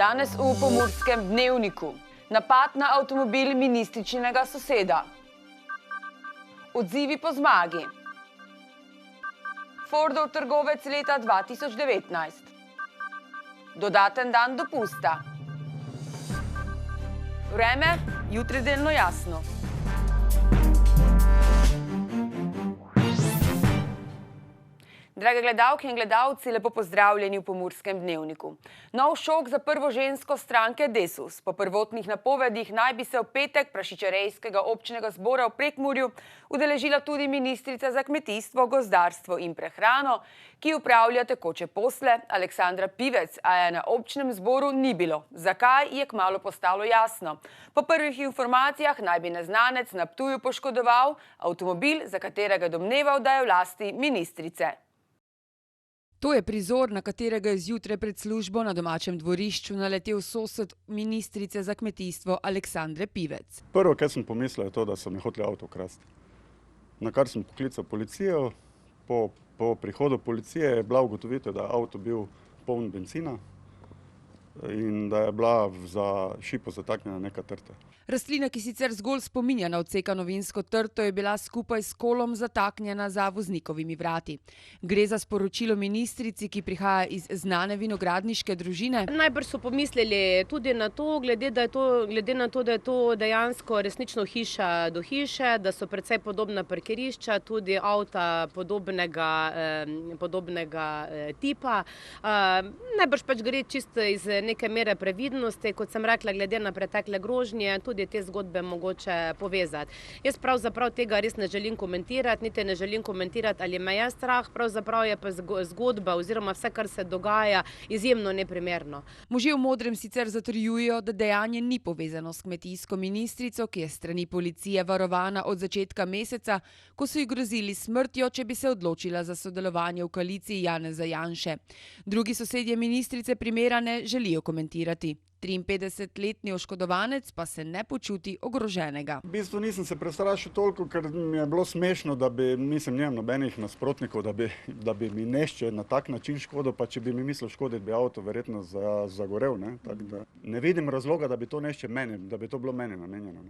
Danes v Pomurskem dnevniku. Napad na avtomobil ministričinega soseda. Odzivi po zmagi. Fordov trgovec leta 2019. Dodaten dan dopusta. Vreme, jutri delno jasno. Drage gledalke in gledalci, lepo pozdravljeni v Pomurskem dnevniku. Nov šok za prvo žensko stranke Desus. Po prvotnih napovedih naj bi se v petek prašičerejskega občnega zbora v Prekmurju udeležila tudi ministrica za kmetijstvo, gozdarstvo in prehrano, ki upravlja tekoče posle, Aleksandra Pivec, a je na občnem zboru ni bilo. Zakaj, je kmalu postalo jasno. Po prvih informacijah naj bi neznanec na Ptuju poškodoval avtomobil, za katerega domneval, da je v lasti ministrice. To je prizor, na katerega je zjutraj pred službo na domačem dvorišču naletel sosed ministrice za kmetijstvo Aleksandre Pivec. Prvo, kar sem pomislil, je to, da so mi hoteli avto ukrasti. Na kar sem poklical policijo, po prihodu policije je bila ugotovitev, da je avto bil poln bencina in da je bila za šipo zataknjena neka trta. Rastlina, ki sicer zgolj spominja na odsekano vinsko trto, je bila skupaj s kolom zataknjena za voznikovimi vrati. Gre za sporočilo ministrici, ki prihaja iz znane vinogradniške družine. Najbrž so pomislili tudi na to, glede na to, da je to dejansko resnično hiša do hiše, da so precej podobna parkirišča, tudi avta podobnega tipa. Najbrž pač gre čisto iz neke mere previdnosti, kot sem rekla, glede na pretekle grožnje, tudi te zgodbe mogoče povezati. Jaz pravzaprav tega res ne želim komentirati, niti ne želim komentirati, ali me je strah, pravzaprav je pa zgodba oziroma vse, kar se dogaja, izjemno neprimerno. Možje v modrem sicer zatrjujejo, da dejanje ni povezano s kmetijsko ministrico, ki je s strani policije varovana od začetka meseca, ko so ji grozili smrtjo, če bi se odločila za sodelovanje v koaliciji Janeza Janše. Drugi sosedje ministrice primera ne želijo komentirati. 53-letni oškodovanec pa se ne počuti ogroženega. V bistvu nisem se prestrašil toliko, ker mi je bilo smešno, da bi, nimam nobenih nasprotnikov, da bi mi nešče na tak način škodil, pa če bi mi mislil škoditi, bi avto verjetno zagorel. Ne vidim razloga, da bi to nešče meni, da bi to bilo meni namenjeno.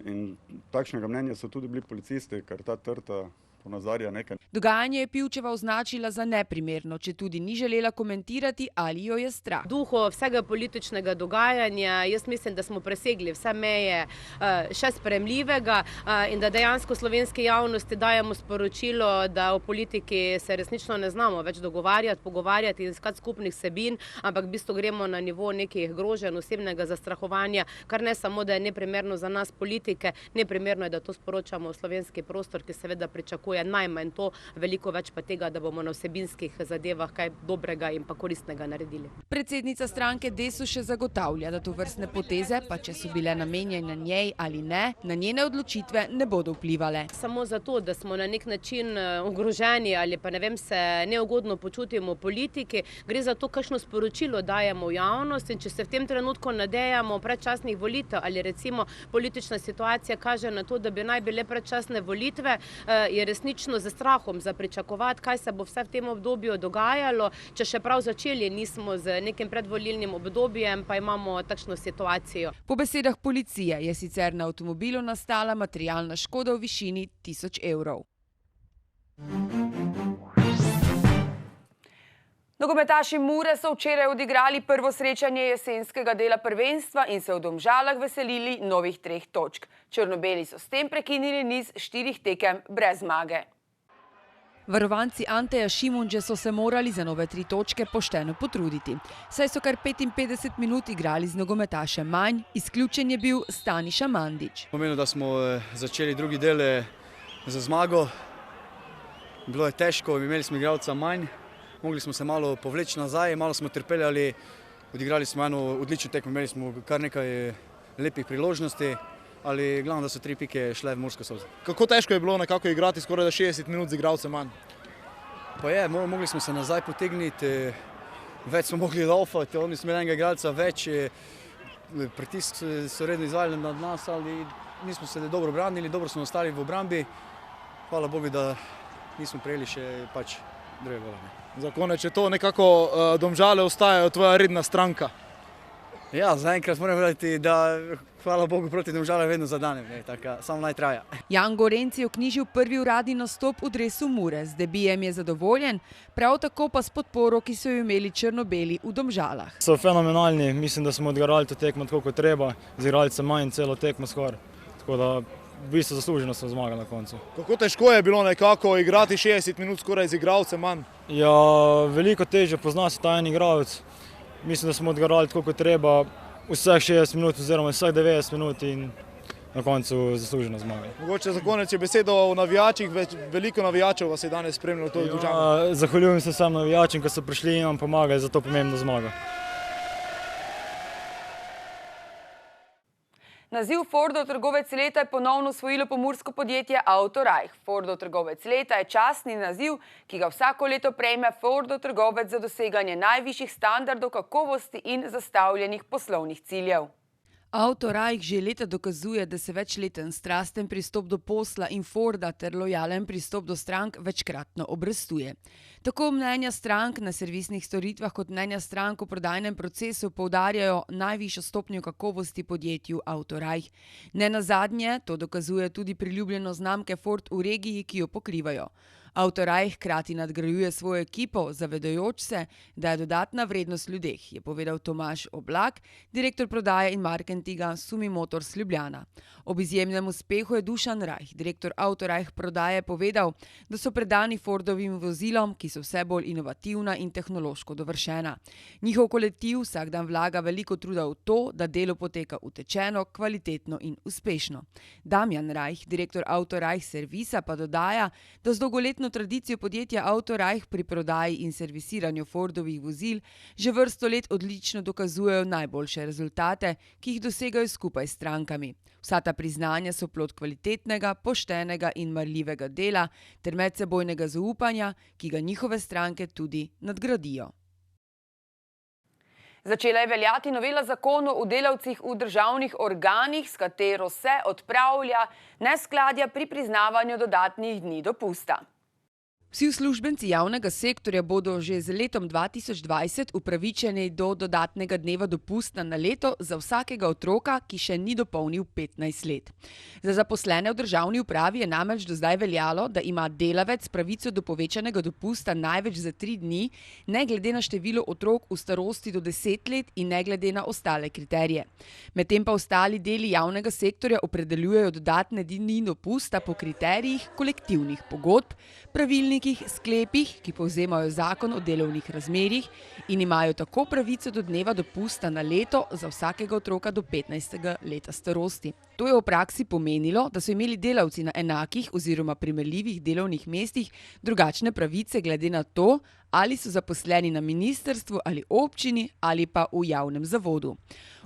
In takšnega mnenja so tudi bili policisti, ker ta trta ponazarja nekaj. Dogajanje je Pivčeva označila za neprimerno, če tudi ni želela komentirati, ali jo je strah. Duhu vsega političnega dogajanja, jaz mislim, da smo presegli vse meje še sprejemljivega in da dejansko slovenski javnosti dajemo sporočilo, da v politiki se resnično ne znamo več dogovarjati, pogovarjati in iskati skupnih vsebin, ampak v bistvu gremo na nivo nekih groženj, osebnega zastrahovanja, kar ne samo, da je neprimerno za nas politike, neprimerno je, da to sporočamo v slovenski prostor, ki seveda pričakuje najmanj to, veliko več pa tega, da bomo na vsebinskih zadevah kaj dobrega in pa koristnega naredili. Predsednica stranke Desus še zagotavlja, da tovrstne poteze, pa če so bile namenjene njej ali ne, na njene odločitve ne bodo vplivale. Samo zato, da smo na nek način ogroženi ali pa se neugodno počutimo v politiki, gre za to, kakšno sporočilo dajemo v javnost in če se v tem trenutku nadejamo predčasnih volitev ali recimo politična situacija kaže na to, da bi naj bile predčasne volitve, je resnično za strahom za pričakovati, kaj se bo vse v tem obdobju dogajalo, če še prav začeli nismo z nekim predvolilnim obdobjem, pa imamo takšno situacijo. Po besedah policije je sicer na avtomobilu nastala materialna škoda v višini 1000 evrov. Nogometaši Mure so včeraj odigrali prvo srečanje jesenskega dela prvenstva in se v Domžalah veselili novih 3 točk. Črno-beli so s tem prekinili niz 4 tekem brez zmage. Varovanci Anteja Šimundže so se morali za nove 3 točke pošteno potruditi. Saj so kar 55 minut igrali z nogometašem manj, izključen je bil Staniša Mandić. Pomenilo, da smo začeli drugi del za zmago. Bilo je težko, imeli smo igralca manj. Mogli smo se malo povleči nazaj, malo smo trpeli, odigrali smo eno odlično tekmo, imeli smo kar nekaj lepih priložnosti, ali glavno, da so 3 pike šle v Mursko Soboto. Kako težko je bilo nekako igrati skoraj 60 minut z igralcem manj? Pa je, mogli smo se nazaj potegniti, več smo mogli laufati, oni smo imeli enega igralca več, pritisk so redno izvajali nad nas, ali nismo se dobro branili, dobro smo ostali v obrambi. Hvala Bogu, da nismo prejeli še druge gole. Za konec, če to nekako Domžale ostajajo tvoja redna stranka? Ja, zaenkrat moram reči, da hvala Bogu proti Domžalam vedno zadanem, samo naj traja. Jan Gorenc je vknjižil prvi uradni nastop v dresu Mure. Z debijem je zadovoljen, prav tako pa s podporo, ki so jo imeli črno-beli v Domžalah. So fenomenalni, mislim, da smo odigrali to tekmo tako kot treba, z igralcem manj celo tekmo skoraj. Tako da v bistvu zasluženo smo zmagali na koncu. Kako težko je bilo nekako igrati 60 minut skoraj z igralcem manj? Ja, veliko težje pozna se ta en igralec. Mislim, da smo odigrali tako kot treba vseh 60 minut oziroma vseh 90 minut in na koncu zasluženo zmagali. Mogoče za konec je besedo o navijačih, veliko navijačev vas je danes spremljalo to v Domžalah. Ja, zahvaljujem se vsem navijačem, ki so prišli in nam pomagali za to pomembno zmago. Naziv Fordov trgovec leta je ponovno osvojilo pomursko podjetje Autorajh. Fordov trgovec leta je častni naziv, ki ga vsako leto prejme Fordov trgovec za doseganje najvišjih standardov kakovosti in zastavljenih poslovnih ciljev. Autorajh že leta dokazuje, da se večleten strasten pristop do posla in Forda ter lojalen pristop do strank večkratno obrestuje. Tako mnenja strank na servisnih storitvah kot mnenja strank v prodajnem procesu poudarjajo najvišjo stopnjo kakovosti podjetju Autorajh. Nenazadnje to dokazuje tudi priljubljenost znamke Ford v regiji, ki jo pokrivajo. Autorajh hkrati nadgrajuje svojo ekipo, zavedajoč se, da je dodatna vrednost ljudeh, je povedal Tomaž Oblak, direktor prodaje in marketinga Sumi Motors Ljubljana. Ob izjemnem uspehu je Dušan Rajh, direktor Autorajh prodaje, povedal, da so predani Fordovim vozilom, ki so vse bolj inovativna in tehnološko dovršena. Njihov kolektiv vsak dan vlaga veliko truda v to, da delo poteka utečeno, kvalitetno in uspešno. Damjan Rajh, direktor Autorajh servisa, pa dodaja, da z dolgoletno tradicijo podjetja Autorajh pri prodaji in servisiranju Fordovih vozil že vrsto let odlično dokazujejo najboljše rezultate, ki jih dosegajo skupaj s strankami. Vsa ta priznanja so plod kvalitetnega, poštenega in marljivega dela ter medsebojnega zaupanja, ki ga njihove stranke tudi nadgradijo. Začela je veljati novela zakona o delavcih v državnih organih, s katero se odpravlja neskladja pri priznavanju dodatnih dni dopusta. Vsi uslužbenci javnega sektorja bodo že z letom 2020 upravičeni do dodatnega dneva dopusta na leto za vsakega otroka, ki še ni dopolnil 15 let. Za zaposlene v državni upravi je namreč do zdaj veljalo, da ima delavec pravico do povečanega dopusta največ za 3 dni, ne glede na število otrok v starosti do 10 let in ne glede na ostale kriterije. Medtem pa ostali deli javnega sektorja opredeljujejo dodatne dni dopusta po kriterijih kolektivnih pogodb, pravilnikih, sklepih, ki povzemajo zakon o delovnih razmerjih in imajo tako pravico do dneva dopusta na leto za vsakega otroka do 15. leta starosti. To je v praksi pomenilo, da so imeli delavci na enakih oziroma primerljivih delovnih mestih drugačne pravice glede na to, ali so zaposleni na ministrstvu ali občini ali pa v javnem zavodu.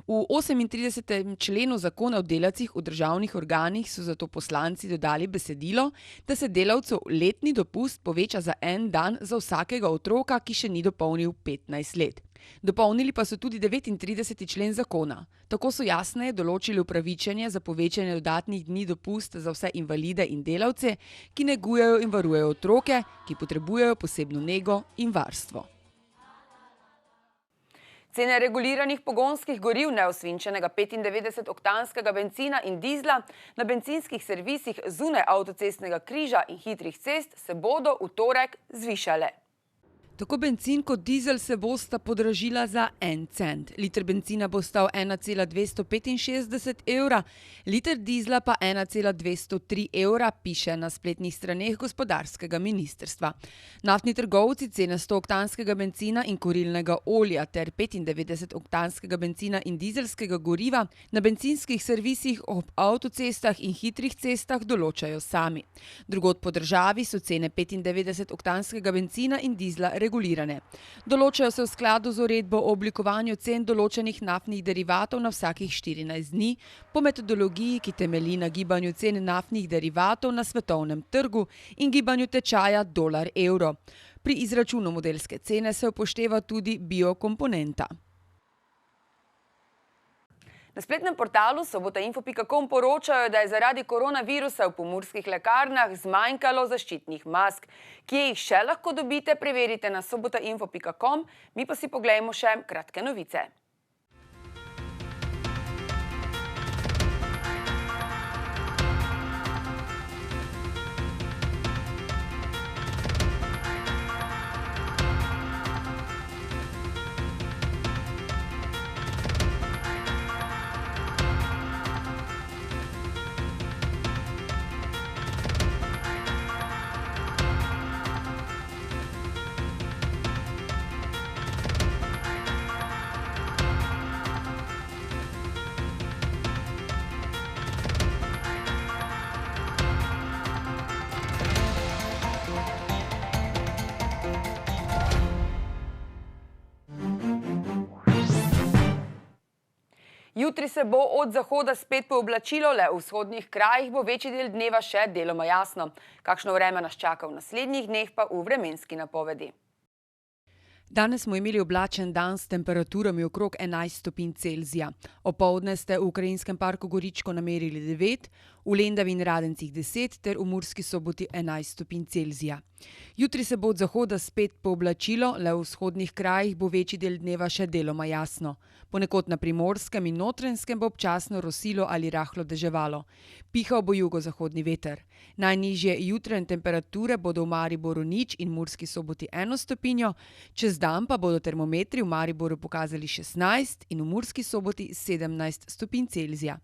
V 38. členu zakona o delavcih v državnih organih so zato poslanci dodali besedilo, da se delavcev letni dopust poveča za 1 dan za vsakega otroka, ki še ni dopolnil 15 let. Dopolnili pa so tudi 39. člen zakona. Tako so jasneje določili upravičenje za povečanje dodatnih dni dopusta za vse invalide in delavce, ki negujejo in varujejo otroke, ki potrebujejo posebno nego in varstvo. Cene reguliranih pogonskih goriv neosvinčenega 95-oktanskega bencina in dizla na bencinskih servisih zunaj avtocestnega križa in hitrih cest se bodo v torek zvišale. Tako bencin kot dizel se bosta podražila za 1 cent. Liter bencina bo stal 1,265 evra, liter dizla pa 1,203 evra, piše na spletnih straneh gospodarskega ministrstva. Naftni trgovci cene 100-oktanskega bencina in kurilnega olja ter 95-oktanskega bencina in dizelskega goriva na bencinskih servisih ob avtocestah in hitrih cestah določajo sami. Drugod po državi so cene 95-oktanskega bencina in dizla regulirane. Določajo se v skladu z uredbo o oblikovanju cen določenih naftnih derivatov na vsakih 14 dni po metodologiji, ki temelji na gibanju cen naftnih derivatov na svetovnem trgu in gibanju tečaja dolar-evro. Pri izračunu modelske cene se upošteva tudi biokomponenta. Na spletnem portalu sobotainfo.com poročajo, da je zaradi koronavirusa v pomurskih lekarnah zmanjkalo zaščitnih mask. Kje jih še lahko dobite, preverite na sobotainfo.com, mi pa si poglejmo še kratke novice. Jutri se bo od zahoda spet pooblačilo, le v vzhodnih krajih bo večji del dneva še deloma jasno. Kakšno vreme nas čaka v naslednjih dneh pa v vremenski napovedi. Danes smo imeli oblačen dan s temperaturami okrog 11 stopinj Celzija. Opoldne ste v Ukrajinskem parku Goričko namerili 9, v Lendavi in Radencih 10 ter v Murski Soboti 11 stopinj Celzija. Jutri se bo od zahoda spet pooblačilo, le v vzhodnih krajih bo večji del dneva še deloma jasno. Ponekod na Primorskem in Notranjskem bo občasno rosilo ali rahlo deževalo. Pihal bo jugozahodni veter. Najnižje jutranje temperature bodo v Mariboru 0 in Murski Soboti 1 stopinjo, čez dan pa bodo termometri v Mariboru pokazali 16 in v Murski Soboti 17 stopinj Celzija.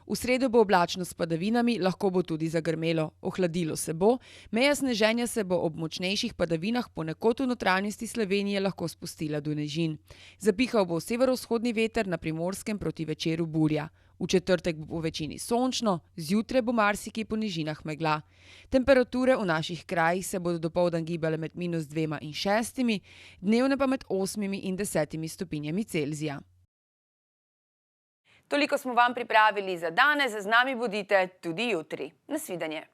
V sredo bo oblačno s padavinami, lahko bo tudi zagrmelo. Ohladilo se bo, meja sneženja se bo ob močnejših padavinah ponekod v notranjosti Slovenije lahko spustila do nižin. Zapihal bo severovzhodni veter, na Primorskem proti večeru burja. V četrtek bo po večini sončno, zjutraj bo marsikje po nižinah megla. Temperature v naših krajih se bodo dopoldan gibale med -2 in 6, dnevne pa med 8 in 10 stopinjami Celzija. Toliko smo vam pripravili za danes, z nami bodite tudi jutri. Nasvidenje.